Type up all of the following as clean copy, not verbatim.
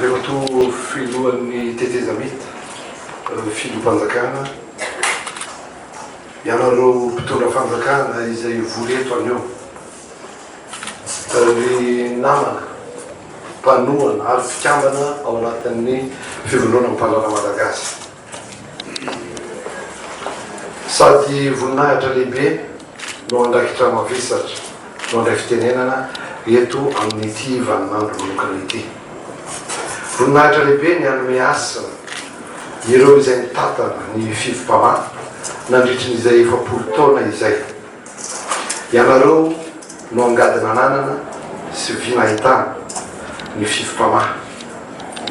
reto filohan'ny tetezamita filompanjakana ianareo mpitondra fanjakana izay voreto anio ny namana mpanohana ary fikambana ao anatin'ny fivondrona mpandrana malagasy sady voninahitra lehibe no andrakitra mavesatra no andray fitenenana eto amin'ity vaninandro manokana ity. Voninahitra lehibe ny anome asa ireo izay nitatana ny fivim-pamahy nandritrin'izay 100 taona izay. Ianareo no angadina ananana sy vinahitana ny fivim-pamahy.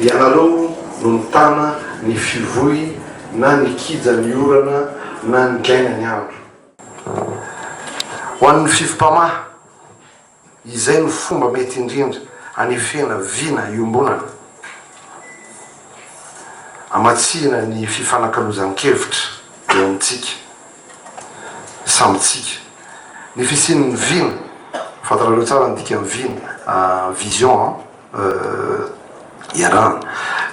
Ianareo no nitana ny fivoy na ny kija ny orana na ny gaina ny andro. Ho an'ny fivim-pamahy izay no fomba mety indrindra anefena vina iombonana amatsina ny fifanankalozan-kevitra eo amintsika samitsika ny fisin'ny vina fatarareo tsara ny dika vina vision iarahana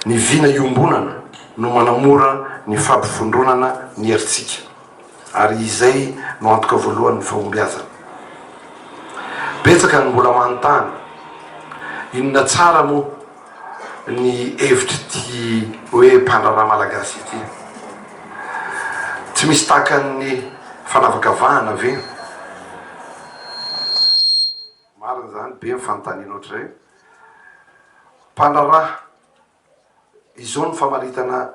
ny vina iombonana no manamora ny fampifondronana ny heritsika ary izay no antoka voalohan'ny fahombiazana. Betsaka ny mbola manontany inona tsara moa ny hevitry ty hoe mpandrana malagasy ity. Tsy misy takan'ny fanavakavahana ve? Marina zany be mifanontaniana ohatray mpandrana izao ny famaritana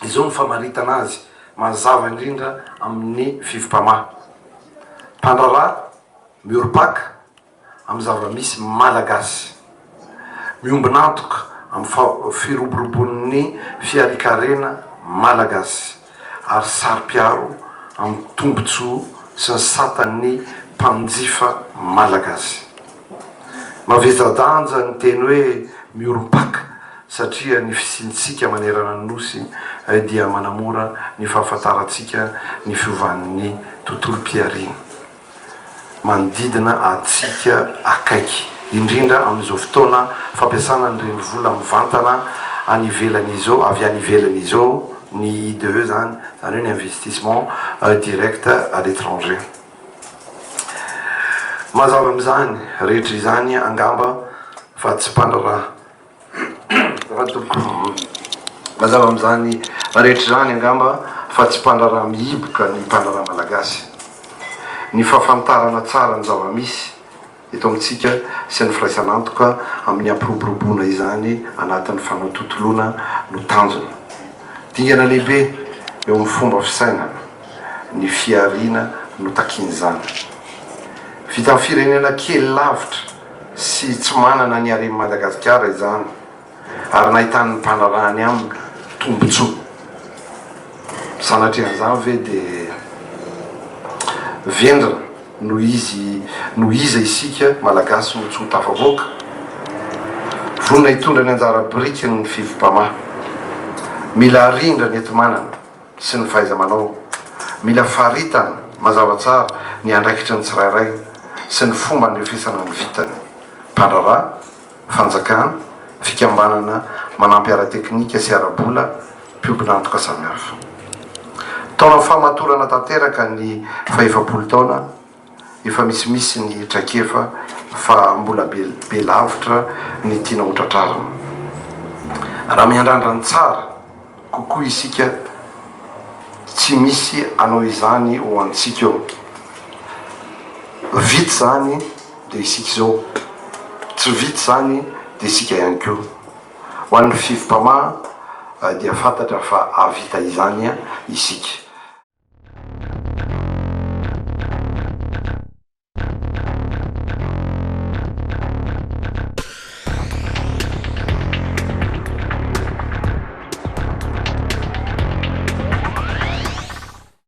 izao ny famaritana azy mazava indrindra amin'ny fivim-pamahy. Mpandrana miorom-paka amin'ny zava-misy malagasy, miombonantoka amin'ny firoborobon'ny fiarikarena malagasy ary sary-piaro amin'ny tombontsoa sy ny satan'ny mpanjifa malagasy. Mavezadanja ny teny hoe miorom-paka satria ny fisintsika manerana ny nosy dia manamora ny fahafantarantsika ny fiovan'ny tontolo-piariana manodidina atsika akaiky indrindra amin'izao fotoana fampiasana nyreny vola mivantana any ivelan'izao avy any ivelan'izao ny IDE zany hoe ny investissement direct à l'étranger. Mazava am'izany rehetra izany angamba fa tsy mpandrana mazava am'izany rehetra izany angamba fa tsy mpandrana mihiboka ny mpandrana malagasy. Ny fahafantarana tsara ny zava-misy eto amintsika sy ny firaisan'antoka amin'ny ampiroboroboana izany anatin'ny fanaotontolona no tanjona. Dingana lehibe eo amin'ny fomba fisainana ny fiariana no takin'izany. Vita amin'ny firenena kely lavitra sy tsy manana ny harem Madagasikara izany ary nahitan'ny mpandrana amin'ny tombontsoa. Sanatria ve dia vendrana no iza isika malagasy no tsy ho tafavoaka. Vonona hitondra ny anjara biriky ny fivim-pamahy. Mila rindra ny enti-manana sy ny fahaiza-manao. Mila faritana mazava tsara ny andraikitra ny tsirairay sy ny fomba andrefesana ny vitany. Mpandrana, fanjakana, fikambanana manampy ara-teknika sy ara-bola mpiomponantoka samihafa. Taona fahamatorana tanteraka ny fa-100 taona efa misimisy ny traikefa fa mbola be lavitra ny tiana hotratrarana. Raha miandrandrany tsara kokoa isika tsy misy anao izany ho antsika eo. Vity zany dia isika izao, tsy vity zany dia isika ihany koa. Ho an'ny fivim-pamahy dia fantatra fa avita izany isika.